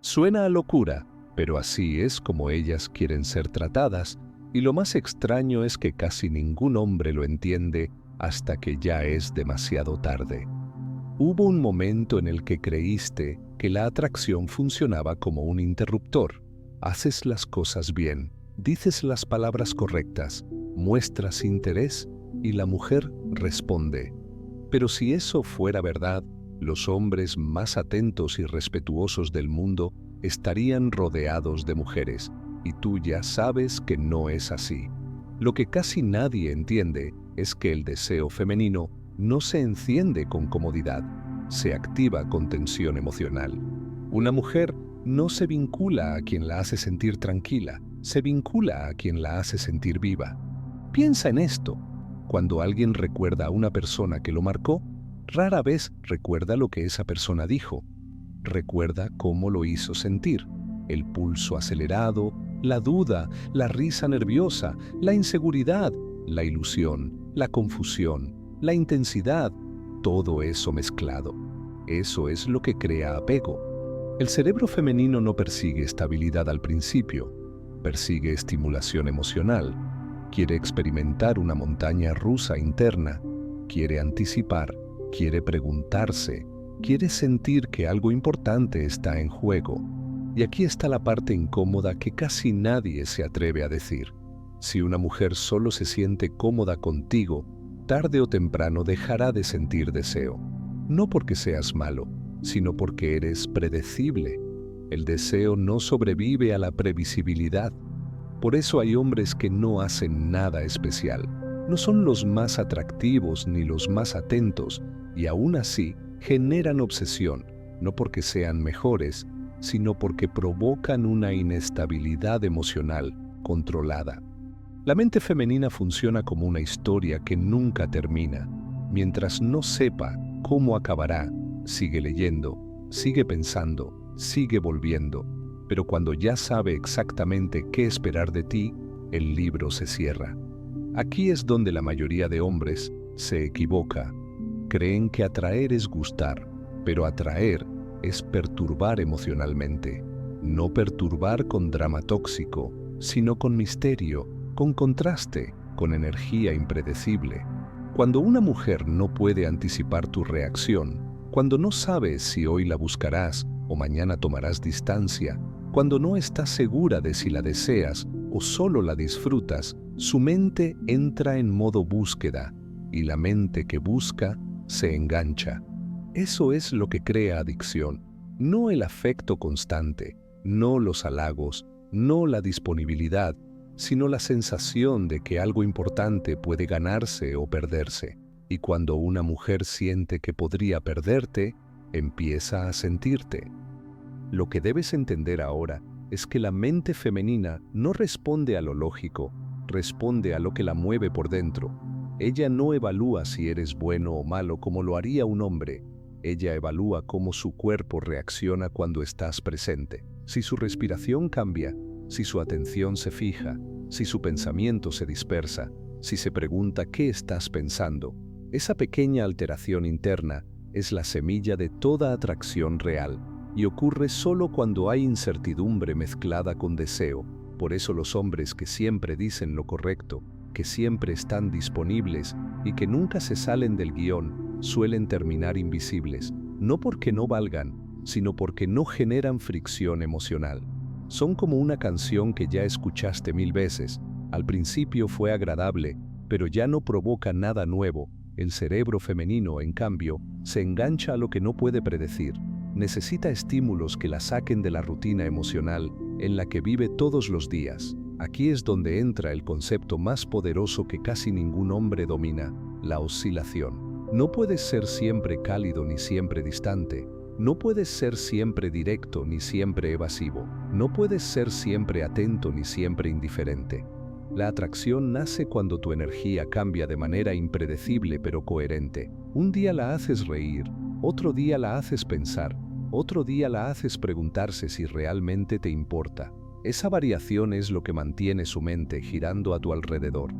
Suena a locura, pero así es como ellas quieren ser tratadas, y lo más extraño es que casi ningún hombre lo entiende hasta que ya es demasiado tarde. Hubo un momento en el que creíste que la atracción funcionaba como un interruptor. Haces las cosas bien, dices las palabras correctas, muestras interés y la mujer responde. Pero si eso fuera verdad, los hombres más atentos y respetuosos del mundo estarían rodeados de mujeres, y tú ya sabes que no es así. Lo que casi nadie entiende es que el deseo femenino no se enciende con comodidad, se activa con tensión emocional. Una mujer no se vincula a quien la hace sentir tranquila, se vincula a quien la hace sentir viva. Piensa en esto. Cuando alguien recuerda a una persona que lo marcó, rara vez recuerda lo que esa persona dijo. Recuerda cómo lo hizo sentir, el pulso acelerado, la duda, la risa nerviosa, la inseguridad, la ilusión, la confusión, la intensidad, todo eso mezclado. Eso es lo que crea apego. El cerebro femenino no persigue estabilidad al principio, persigue estimulación emocional, quiere experimentar una montaña rusa interna, quiere anticipar, quiere preguntarse, quiere sentir que algo importante está en juego. Y aquí está la parte incómoda que casi nadie se atreve a decir. Si una mujer solo se siente cómoda contigo, tarde o temprano dejará de sentir deseo. No porque seas malo, sino porque eres predecible. El deseo no sobrevive a la previsibilidad. Por eso hay hombres que no hacen nada especial. No son los más atractivos ni los más atentos, y aún así generan obsesión, no porque sean mejores, sino porque provocan una inestabilidad emocional controlada. La mente femenina funciona como una historia que nunca termina. Mientras no sepa cómo acabará, sigue leyendo, sigue pensando, sigue volviendo. Pero cuando ya sabe exactamente qué esperar de ti, el libro se cierra. Aquí es donde la mayoría de hombres se equivoca. Creen que atraer es gustar, pero atraer es perturbar emocionalmente. No perturbar con drama tóxico, sino con misterio, con contraste, con energía impredecible. Cuando una mujer no puede anticipar tu reacción, cuando no sabes si hoy la buscarás o mañana tomarás distancia, cuando no estás segura de si la deseas o solo la disfrutas, su mente entra en modo búsqueda, y la mente que busca se engancha. Eso es lo que crea adicción, no el afecto constante, no los halagos, no la disponibilidad, sino la sensación de que algo importante puede ganarse o perderse. Y cuando una mujer siente que podría perderte, empieza a sentirte. Lo que debes entender ahora es que la mente femenina no responde a lo lógico, responde a lo que la mueve por dentro. Ella no evalúa si eres bueno o malo como lo haría un hombre. Ella evalúa cómo su cuerpo reacciona cuando estás presente. Si su respiración cambia, si su atención se fija, si su pensamiento se dispersa, si se pregunta qué estás pensando. Esa pequeña alteración interna es la semilla de toda atracción real y ocurre solo cuando hay incertidumbre mezclada con deseo. Por eso los hombres que siempre dicen lo correcto, que siempre están disponibles y que nunca se salen del guión, suelen terminar invisibles, no porque no valgan, sino porque no generan fricción emocional. Son como una canción que ya escuchaste 1000 veces. Al principio fue agradable, pero ya no provoca nada nuevo. El cerebro femenino, en cambio, se engancha a lo que no puede predecir. Necesita estímulos que la saquen de la rutina emocional en la que vive todos los días. Aquí es donde entra el concepto más poderoso que casi ningún hombre domina, la oscilación. No puedes ser siempre cálido ni siempre distante. No puedes ser siempre directo ni siempre evasivo. No puedes ser siempre atento ni siempre indiferente. La atracción nace cuando tu energía cambia de manera impredecible pero coherente. Un día la haces reír, otro día la haces pensar, otro día la haces preguntarse si realmente te importa. Esa variación es lo que mantiene su mente girando a tu alrededor.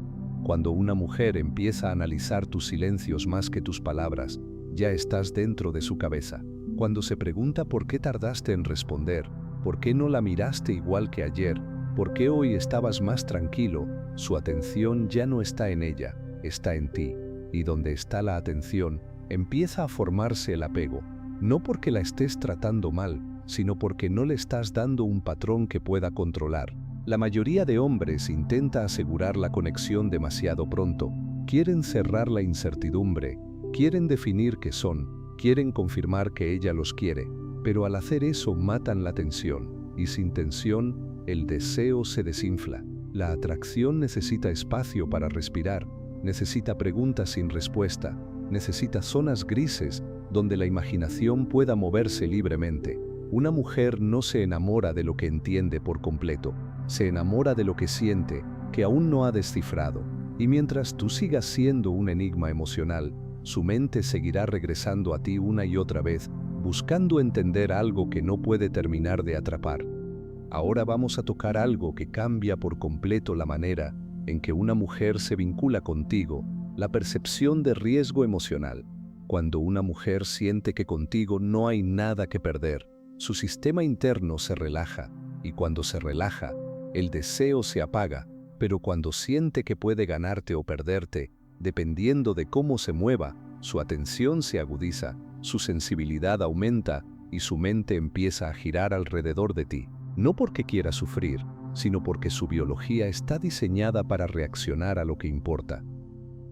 Cuando una mujer empieza a analizar tus silencios más que tus palabras, ya estás dentro de su cabeza. Cuando se pregunta por qué tardaste en responder, ¿Por qué no la miraste igual que ayer? ¿Por qué hoy estabas más tranquilo? Su atención ya no está en ella, está en ti. Y donde está la atención, empieza a formarse el apego. No porque la estés tratando mal, sino porque no le estás dando un patrón que pueda controlar. La mayoría de hombres intenta asegurar la conexión demasiado pronto. Quieren cerrar la incertidumbre, quieren definir qué son, quieren confirmar que ella los quiere, pero al hacer eso matan la tensión, y sin tensión, el deseo se desinfla. La atracción necesita espacio para respirar, necesita preguntas sin respuesta, necesita zonas grises donde la imaginación pueda moverse libremente. Una mujer no se enamora de lo que entiende por completo, se enamora de lo que siente, que aún no ha descifrado. Y mientras tú sigas siendo un enigma emocional, su mente seguirá regresando a ti una y otra vez, buscando entender algo que no puede terminar de atrapar. Ahora vamos a tocar algo que cambia por completo la manera en que una mujer se vincula contigo, la percepción de riesgo emocional. Cuando una mujer siente que contigo no hay nada que perder, su sistema interno se relaja, y cuando se relaja, el deseo se apaga, pero cuando siente que puede ganarte o perderte, dependiendo de cómo se mueva, su atención se agudiza, su sensibilidad aumenta y su mente empieza a girar alrededor de ti. No porque quiera sufrir, sino porque su biología está diseñada para reaccionar a lo que importa.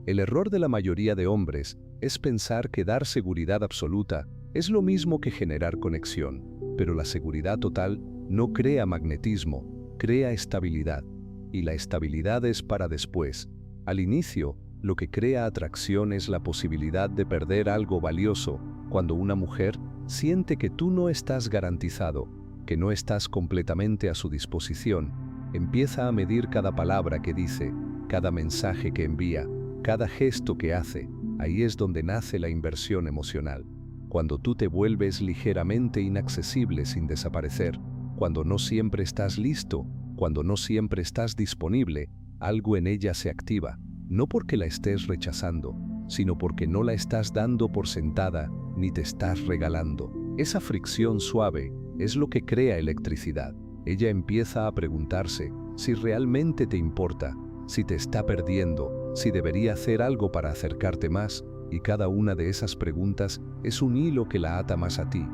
El error de la mayoría de hombres es pensar que dar seguridad absoluta es lo mismo que generar conexión, pero la seguridad total no crea magnetismo, crea estabilidad, y la estabilidad es para después. Al inicio, lo que crea atracción es la posibilidad de perder algo valioso. Cuando una mujer siente que tú no estás garantizado, que no estás completamente a su disposición, empieza a medir cada palabra que dice, cada mensaje que envía, cada gesto que hace. Ahí es donde nace la inversión emocional. Cuando tú te vuelves ligeramente inaccesible sin desaparecer, cuando no siempre estás listo, cuando no siempre estás disponible, algo en ella se activa, no porque la estés rechazando, sino porque no la estás dando por sentada ni te estás regalando. Esa fricción suave es lo que crea electricidad. Ella empieza a preguntarse si realmente te importa, si te está perdiendo, si debería hacer algo para acercarte más, y cada una de esas preguntas es un hilo que la ata más a ti.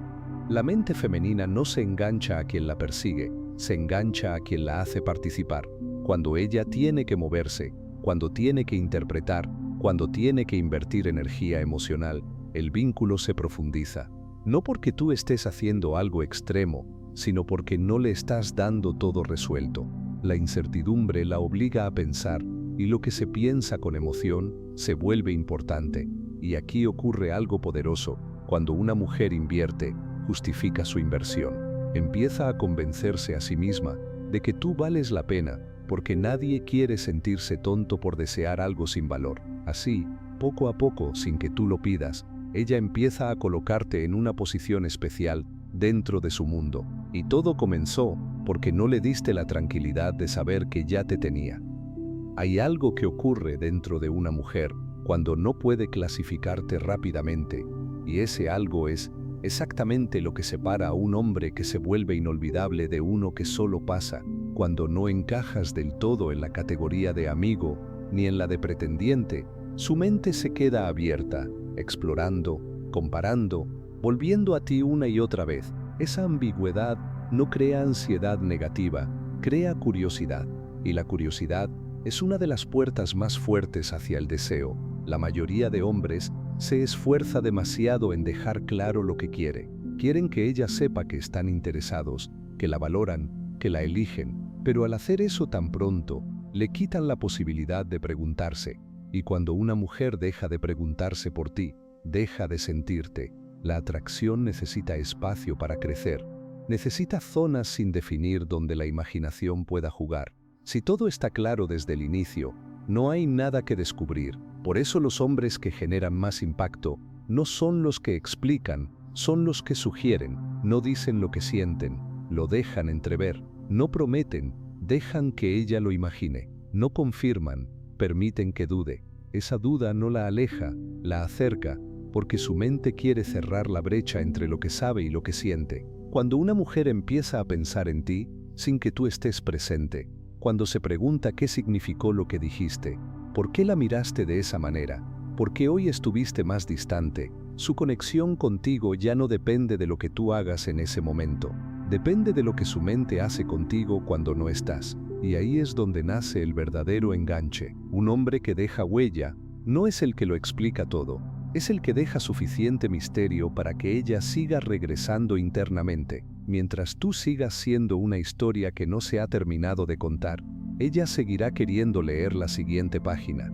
La mente femenina no se engancha a quien la persigue, se engancha a quien la hace participar. Cuando ella tiene que moverse, cuando tiene que interpretar, cuando tiene que invertir energía emocional, el vínculo se profundiza. No porque tú estés haciendo algo extremo, sino porque no le estás dando todo resuelto. La incertidumbre la obliga a pensar, y lo que se piensa con emoción se vuelve importante. Y aquí ocurre algo poderoso. Cuando una mujer invierte, justifica su inversión. Empieza a convencerse a sí misma de que tú vales la pena, porque nadie quiere sentirse tonto por desear algo sin valor. Así, poco a poco, sin que tú lo pidas, ella empieza a colocarte en una posición especial dentro de su mundo. Y todo comenzó porque no le diste la tranquilidad de saber que ya te tenía. Hay algo que ocurre dentro de una mujer cuando no puede clasificarte rápidamente, y ese algo es exactamente lo que separa a un hombre que se vuelve inolvidable de uno que solo pasa. Cuando no encajas del todo en la categoría de amigo ni en la de pretendiente, su mente se queda abierta, explorando, comparando, volviendo a ti una y otra vez. Esa ambigüedad no crea ansiedad negativa, crea curiosidad, y la curiosidad es una de las puertas más fuertes hacia el deseo. La mayoría de hombres se esfuerza demasiado en dejar claro lo que quiere. Quieren que ella sepa que están interesados, que la valoran, que la eligen, pero al hacer eso tan pronto, le quitan la posibilidad de preguntarse. Y cuando una mujer deja de preguntarse por ti, deja de sentirte. La atracción necesita espacio para crecer. Necesita zonas sin definir donde la imaginación pueda jugar. Si todo está claro desde el inicio, no hay nada que descubrir. Por eso los hombres que generan más impacto no son los que explican, son los que sugieren. No dicen lo que sienten, lo dejan entrever. No prometen, dejan que ella lo imagine. No confirman, permiten que dude. Esa duda no la aleja, la acerca, porque su mente quiere cerrar la brecha entre lo que sabe y lo que siente. Cuando una mujer empieza a pensar en ti sin que tú estés presente, cuando se pregunta qué significó lo que dijiste, por qué la miraste de esa manera, por qué hoy estuviste más distante, su conexión contigo ya no depende de lo que tú hagas en ese momento, depende de lo que su mente hace contigo cuando no estás. Y ahí es donde nace el verdadero enganche. Un hombre que deja huella no es el que lo explica todo, es el que deja suficiente misterio para que ella siga regresando internamente. Mientras tú sigas siendo una historia que no se ha terminado de contar, ella seguirá queriendo leer la siguiente página.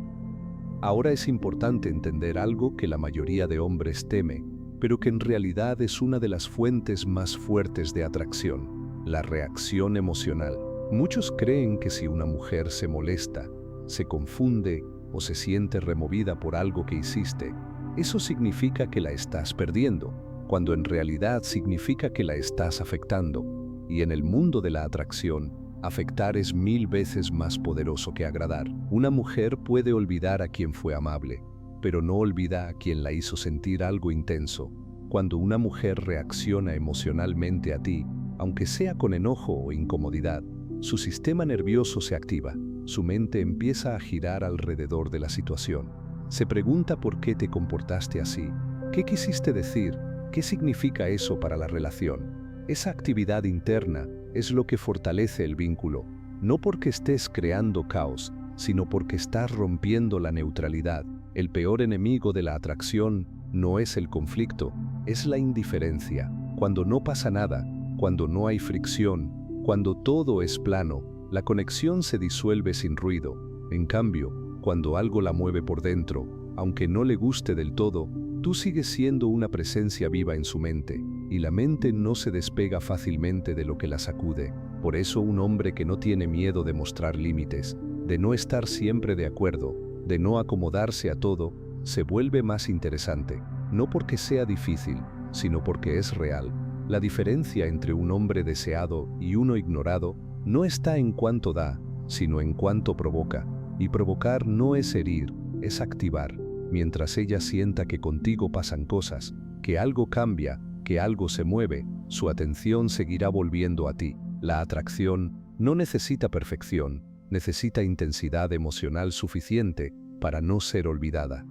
Ahora es importante entender algo que la mayoría de hombres teme, pero que en realidad es una de las fuentes más fuertes de atracción: la reacción emocional. Muchos creen que si una mujer se molesta, se confunde o se siente removida por algo que hiciste, eso significa que la estás perdiendo, cuando en realidad significa que la estás afectando. Y en el mundo de la atracción, afectar es 1000 veces más poderoso que agradar. Una mujer puede olvidar a quien fue amable, pero no olvida a quien la hizo sentir algo intenso. Cuando una mujer reacciona emocionalmente a ti, aunque sea con enojo o incomodidad, su sistema nervioso se activa, su mente empieza a girar alrededor de la situación. Se pregunta por qué te comportaste así, qué quisiste decir, qué significa eso para la relación. Esa actividad interna es lo que fortalece el vínculo, no porque estés creando caos, sino porque estás rompiendo la neutralidad. El peor enemigo de la atracción no es el conflicto, es la indiferencia. Cuando no pasa nada, cuando no hay fricción, cuando todo es plano, la conexión se disuelve sin ruido. En cambio, cuando algo la mueve por dentro, aunque no le guste del todo, tú sigues siendo una presencia viva en su mente, y la mente no se despega fácilmente de lo que la sacude. Por eso un hombre que no tiene miedo de mostrar límites, de no estar siempre de acuerdo, de no acomodarse a todo, se vuelve más interesante, no porque sea difícil, sino porque es real. La diferencia entre un hombre deseado y uno ignorado no está en cuánto da, sino en cuánto provoca. Y provocar no es herir, es activar. Mientras ella sienta que contigo pasan cosas, que algo cambia, que algo se mueve, su atención seguirá volviendo a ti. La atracción no necesita perfección, necesita intensidad emocional suficiente para no ser olvidada.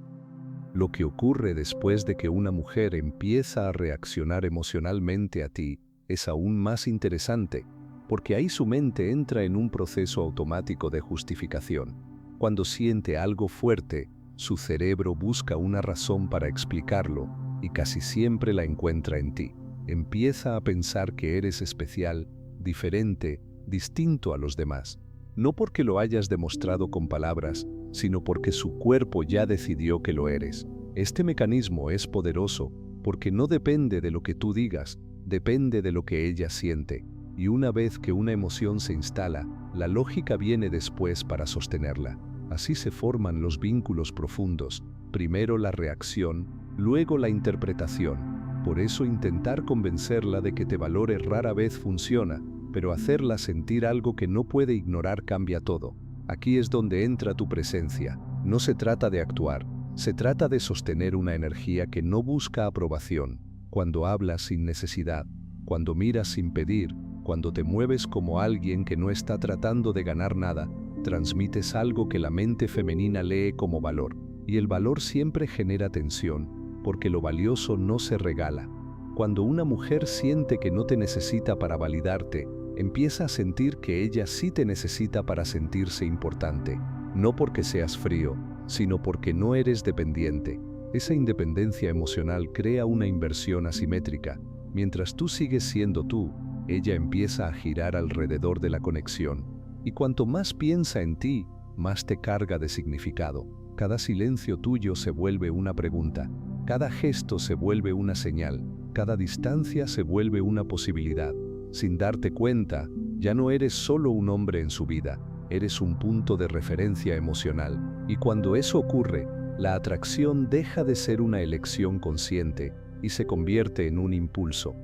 Lo que ocurre después de que una mujer empieza a reaccionar emocionalmente a ti es aún más interesante, porque ahí su mente entra en un proceso automático de justificación. Cuando siente algo fuerte, su cerebro busca una razón para explicarlo y casi siempre la encuentra en ti. Empieza a pensar que eres especial, diferente, distinto a los demás, no porque lo hayas demostrado con palabras, sino porque su cuerpo ya decidió que lo eres. Este mecanismo es poderoso porque no depende de lo que tú digas, depende de lo que ella siente. Y una vez que una emoción se instala, la lógica viene después para sostenerla. Así se forman los vínculos profundos, primero la reacción, luego la interpretación. Por eso intentar convencerla de que te valore rara vez funciona, pero hacerla sentir algo que no puede ignorar cambia todo. Aquí es donde entra tu presencia. No se trata de actuar, se trata de sostener una energía que no busca aprobación. Cuando hablas sin necesidad, cuando miras sin pedir, cuando te mueves como alguien que no está tratando de ganar nada, transmites algo que la mente femenina lee como valor. Y el valor siempre genera tensión, porque lo valioso no se regala. Cuando una mujer siente que no te necesita para validarte, empieza a sentir que ella sí te necesita para sentirse importante. No porque seas frío, sino porque no eres dependiente. Esa independencia emocional crea una inversión asimétrica. Mientras tú sigues siendo tú, ella empieza a girar alrededor de la conexión. Y cuanto más piensa en ti, más te carga de significado. Cada silencio tuyo se vuelve una pregunta. Cada gesto se vuelve una señal. Cada distancia se vuelve una posibilidad. Sin darte cuenta, ya no eres solo un hombre en su vida, eres un punto de referencia emocional. Y cuando eso ocurre, la atracción deja de ser una elección consciente y se convierte en un impulso.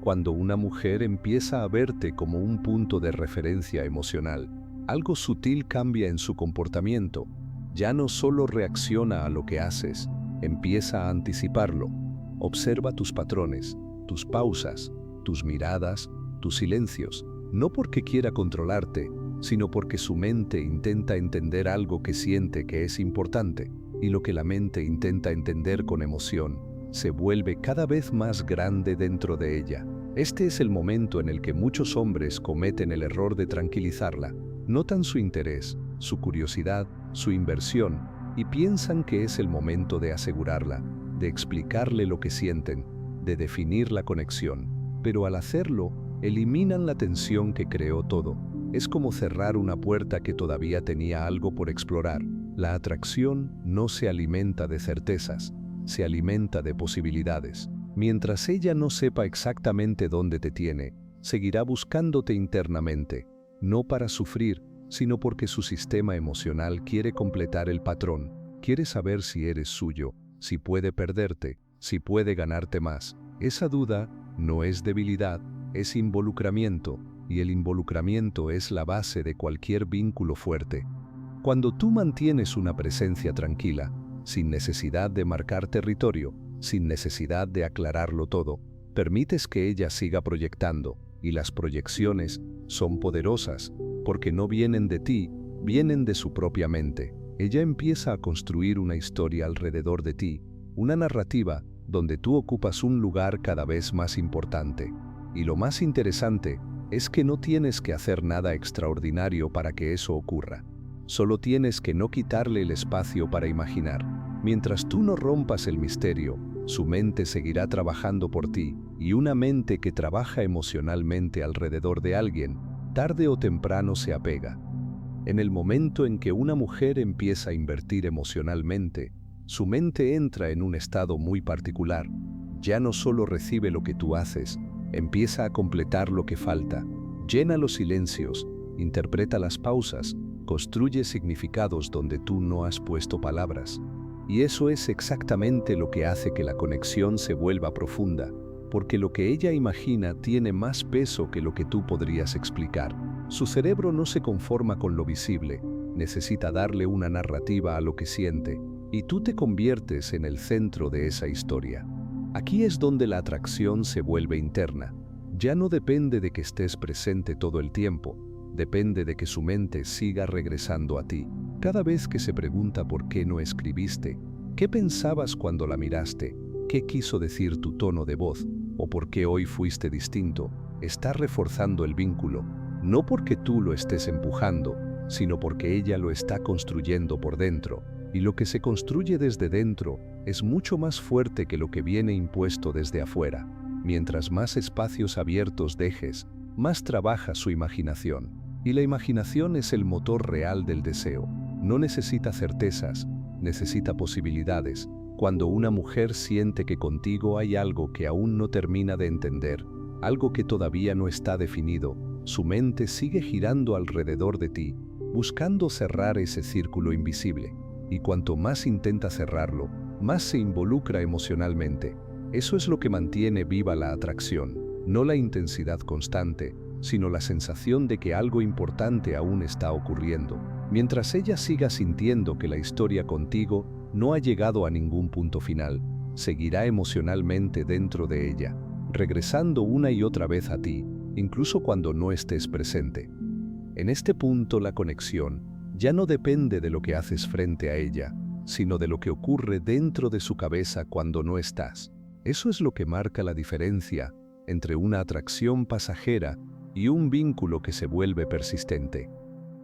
Cuando una mujer empieza a verte como un punto de referencia emocional, algo sutil cambia en su comportamiento. Ya no solo reacciona a lo que haces, empieza a anticiparlo. Observa tus patrones, tus pausas, tus miradas, tus silencios, no porque quiera controlarte, sino porque su mente intenta entender algo que siente que es importante, y lo que la mente intenta entender con emoción se vuelve cada vez más grande dentro de ella. Este es el momento en el que muchos hombres cometen el error de tranquilizarla. Notan su interés, su curiosidad, su inversión, y piensan que es el momento de asegurarla, de explicarle lo que sienten, de definir la conexión. Pero al hacerlo, eliminan la tensión que creó todo. Es como cerrar una puerta que todavía tenía algo por explorar. La atracción no se alimenta de certezas, se alimenta de posibilidades. Mientras ella no sepa exactamente dónde te tiene, seguirá buscándote internamente, no para sufrir, sino porque su sistema emocional quiere completar el patrón, quiere saber si eres suyo, si puede perderte, si puede ganarte más. Esa duda no es debilidad, es involucramiento, y el involucramiento es la base de cualquier vínculo fuerte. Cuando tú mantienes una presencia tranquila, sin necesidad de marcar territorio, sin necesidad de aclararlo todo, permites que ella siga proyectando, y las proyecciones son poderosas, porque no vienen de ti, vienen de su propia mente. Ella empieza a construir una historia alrededor de ti, una narrativa donde tú ocupas un lugar cada vez más importante. Y lo más interesante es que no tienes que hacer nada extraordinario para que eso ocurra. Solo tienes que no quitarle el espacio para imaginar. Mientras tú no rompas el misterio, su mente seguirá trabajando por ti, y una mente que trabaja emocionalmente alrededor de alguien, tarde o temprano se apega. En el momento en que una mujer empieza a invertir emocionalmente, su mente entra en un estado muy particular. Ya no solo recibe lo que tú haces, empieza a completar lo que falta, llena los silencios, interpreta las pausas, construye significados donde tú no has puesto palabras. Y eso es exactamente lo que hace que la conexión se vuelva profunda, porque lo que ella imagina tiene más peso que lo que tú podrías explicar. Su cerebro no se conforma con lo visible, necesita darle una narrativa a lo que siente, y tú te conviertes en el centro de esa historia. Aquí es donde la atracción se vuelve interna. Ya no depende de que estés presente todo el tiempo, depende de que su mente siga regresando a ti. Cada vez que se pregunta por qué no escribiste, qué pensabas cuando la miraste, qué quiso decir tu tono de voz, o por qué hoy fuiste distinto, está reforzando el vínculo, no porque tú lo estés empujando, sino porque ella lo está construyendo por dentro. Y lo que se construye desde dentro es mucho más fuerte que lo que viene impuesto desde afuera. Mientras más espacios abiertos dejes, más trabaja su imaginación. Y la imaginación es el motor real del deseo. No necesita certezas, necesita posibilidades. Cuando una mujer siente que contigo hay algo que aún no termina de entender, algo que todavía no está definido, su mente sigue girando alrededor de ti, buscando cerrar ese círculo invisible. Y cuanto más intenta cerrarlo, más se involucra emocionalmente. Eso es lo que mantiene viva la atracción, no la intensidad constante, sino la sensación de que algo importante aún está ocurriendo. Mientras ella siga sintiendo que la historia contigo no ha llegado a ningún punto final, seguirá emocionalmente dentro de ella, regresando una y otra vez a ti, incluso cuando no estés presente. En este punto la conexión ya no depende de lo que haces frente a ella, sino de lo que ocurre dentro de su cabeza cuando no estás. Eso es lo que marca la diferencia entre una atracción pasajera y un vínculo que se vuelve persistente.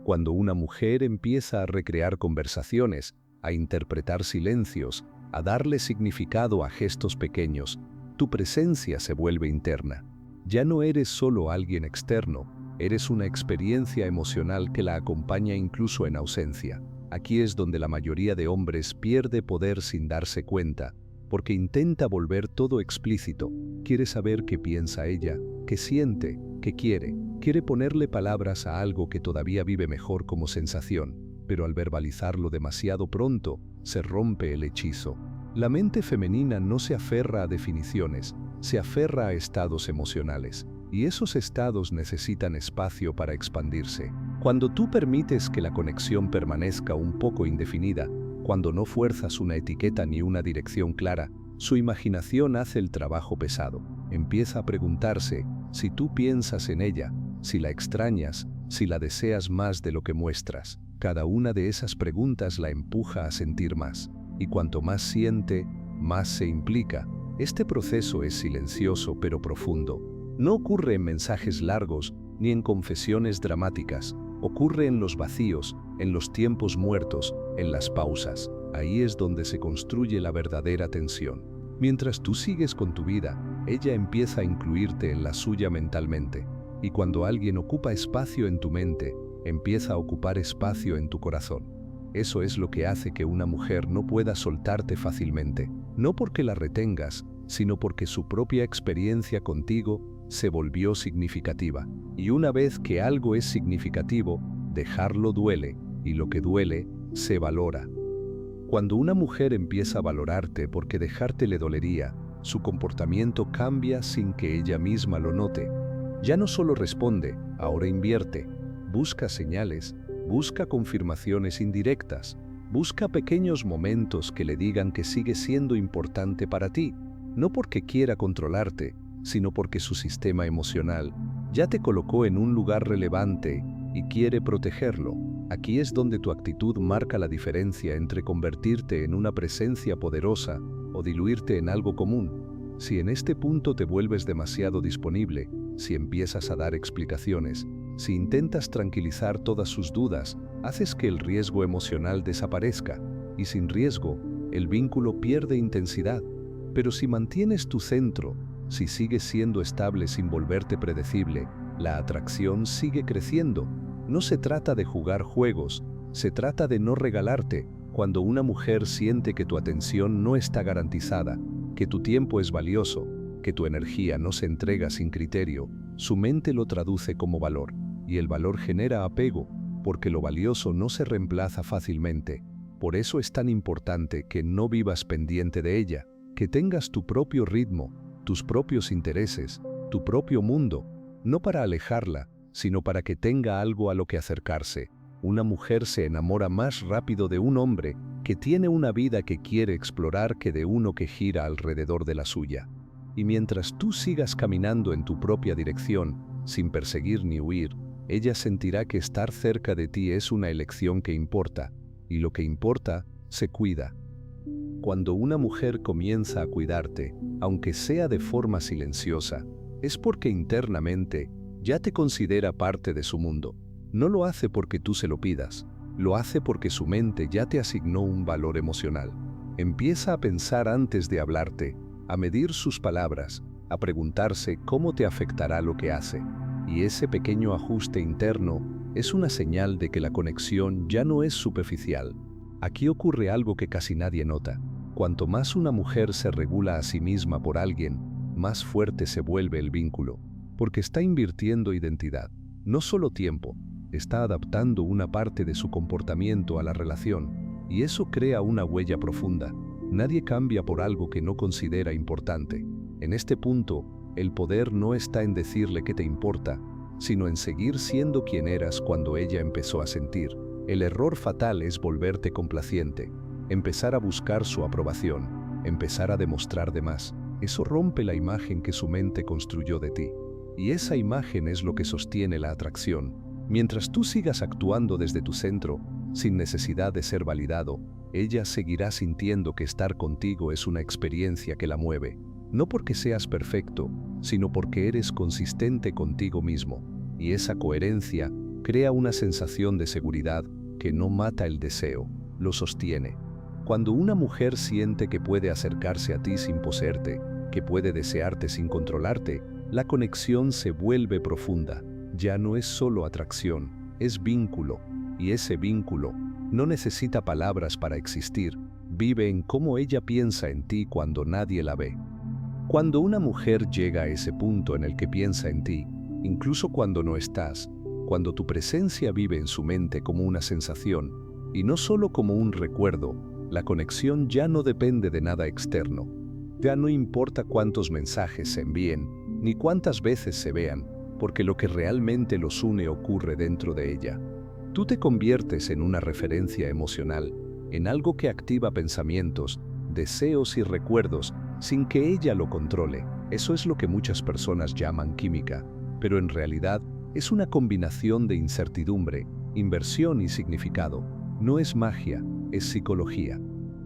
Cuando una mujer empieza a recrear conversaciones, a interpretar silencios, a darle significado a gestos pequeños, tu presencia se vuelve interna. Ya no eres solo alguien externo, eres una experiencia emocional que la acompaña incluso en ausencia. Aquí es donde la mayoría de hombres pierde poder sin darse cuenta, porque intenta volver todo explícito. Quiere saber qué piensa ella, qué siente, qué quiere. Quiere ponerle palabras a algo que todavía vive mejor como sensación, pero al verbalizarlo demasiado pronto, se rompe el hechizo. La mente femenina no se aferra a definiciones, se aferra a estados emocionales. Y esos estados necesitan espacio para expandirse. Cuando tú permites que la conexión permanezca un poco indefinida, cuando no fuerzas una etiqueta ni una dirección clara, su imaginación hace el trabajo pesado. Empieza a preguntarse si tú piensas en ella, si la extrañas, si la deseas más de lo que muestras. Cada una de esas preguntas la empuja a sentir más. Y cuanto más siente, más se implica. Este proceso es silencioso pero profundo. No ocurre en mensajes largos ni en confesiones dramáticas. Ocurre en los vacíos, en los tiempos muertos, en las pausas. Ahí es donde se construye la verdadera tensión. Mientras tú sigues con tu vida, ella empieza a incluirte en la suya mentalmente. Y cuando alguien ocupa espacio en tu mente, empieza a ocupar espacio en tu corazón. Eso es lo que hace que una mujer no pueda soltarte fácilmente. No porque la retengas, sino porque su propia experiencia contigo se volvió significativa. Y una vez que algo es significativo, dejarlo duele, y lo que duele, se valora. Cuando una mujer empieza a valorarte porque dejarte le dolería, su comportamiento cambia sin que ella misma lo note. Ya no solo responde, ahora invierte. Busca señales, busca confirmaciones indirectas, busca pequeños momentos que le digan que sigue siendo importante para ti, no porque quiera controlarte, sino porque su sistema emocional ya te colocó en un lugar relevante y quiere protegerlo. Aquí es donde tu actitud marca la diferencia entre convertirte en una presencia poderosa o diluirte en algo común. Si en este punto te vuelves demasiado disponible, si empiezas a dar explicaciones, si intentas tranquilizar todas sus dudas, haces que el riesgo emocional desaparezca, y sin riesgo, el vínculo pierde intensidad. Pero si mantienes tu centro, si sigues siendo estable sin volverte predecible, la atracción sigue creciendo. No se trata de jugar juegos, se trata de no regalarte. Cuando una mujer siente que tu atención no está garantizada, que tu tiempo es valioso, que tu energía no se entrega sin criterio, su mente lo traduce como valor, y el valor genera apego, porque lo valioso no se reemplaza fácilmente. Por eso es tan importante que no vivas pendiente de ella, que tengas tu propio ritmo, tus propios intereses, tu propio mundo, no para alejarla, sino para que tenga algo a lo que acercarse. Una mujer se enamora más rápido de un hombre que tiene una vida que quiere explorar que de uno que gira alrededor de la suya. Y mientras tú sigas caminando en tu propia dirección, sin perseguir ni huir, ella sentirá que estar cerca de ti es una elección que importa, y lo que importa se cuida. Cuando una mujer comienza a cuidarte, aunque sea de forma silenciosa, es porque internamente ya te considera parte de su mundo. No lo hace porque tú se lo pidas, lo hace porque su mente ya te asignó un valor emocional. Empieza a pensar antes de hablarte, a medir sus palabras, a preguntarse cómo te afectará lo que hace. Y ese pequeño ajuste interno es una señal de que la conexión ya no es superficial. Aquí ocurre algo que casi nadie nota. Cuanto más una mujer se regula a sí misma por alguien, más fuerte se vuelve el vínculo, porque está invirtiendo identidad, no solo tiempo, está adaptando una parte de su comportamiento a la relación, y eso crea una huella profunda. Nadie cambia por algo que no considera importante. En este punto, el poder no está en decirle qué te importa, sino en seguir siendo quien eras cuando ella empezó a sentir. El error fatal es volverte complaciente, empezar a buscar su aprobación, empezar a demostrar de más. Eso rompe la imagen que su mente construyó de ti. Y esa imagen es lo que sostiene la atracción. Mientras tú sigas actuando desde tu centro, sin necesidad de ser validado, ella seguirá sintiendo que estar contigo es una experiencia que la mueve. No porque seas perfecto, sino porque eres consistente contigo mismo. Y esa coherencia crea una sensación de seguridad que no mata el deseo, lo sostiene. Cuando una mujer siente que puede acercarse a ti sin poseerte, que puede desearte sin controlarte, la conexión se vuelve profunda. Ya no es solo atracción, es vínculo. Y ese vínculo no necesita palabras para existir, vive en cómo ella piensa en ti cuando nadie la ve. Cuando una mujer llega a ese punto en el que piensa en ti, incluso cuando no estás, cuando tu presencia vive en su mente como una sensación, y no solo como un recuerdo, la conexión ya no depende de nada externo. Ya no importa cuántos mensajes se envíen, ni cuántas veces se vean, porque lo que realmente los une ocurre dentro de ella. Tú te conviertes en una referencia emocional, en algo que activa pensamientos, deseos y recuerdos sin que ella lo controle. Eso es lo que muchas personas llaman química, pero en realidad es una combinación de incertidumbre, inversión y significado. No es magia, es psicología.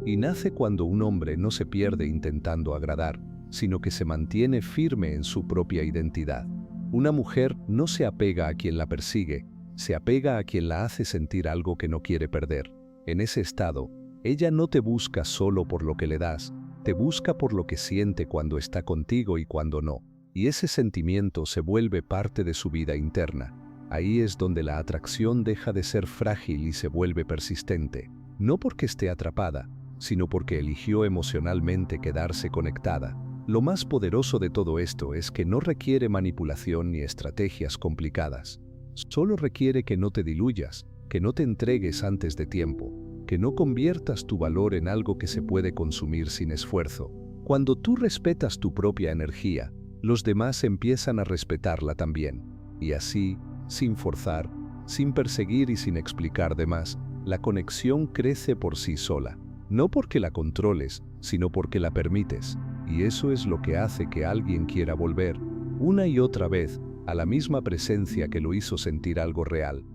Y nace cuando un hombre no se pierde intentando agradar, sino que se mantiene firme en su propia identidad. Una mujer no se apega a quien la persigue, se apega a quien la hace sentir algo que no quiere perder. En ese estado, ella no te busca solo por lo que le das, te busca por lo que siente cuando está contigo y cuando no. Y ese sentimiento se vuelve parte de su vida interna. Ahí es donde la atracción deja de ser frágil y se vuelve persistente. No porque esté atrapada, sino porque eligió emocionalmente quedarse conectada. Lo más poderoso de todo esto es que no requiere manipulación ni estrategias complicadas. Solo requiere que no te diluyas, que no te entregues antes de tiempo, que no conviertas tu valor en algo que se puede consumir sin esfuerzo. Cuando tú respetas tu propia energía, los demás empiezan a respetarla también. Y así, sin forzar, sin perseguir y sin explicar de más, la conexión crece por sí sola. No porque la controles, sino porque la permites. Y eso es lo que hace que alguien quiera volver, una y otra vez, a la misma presencia que lo hizo sentir algo real.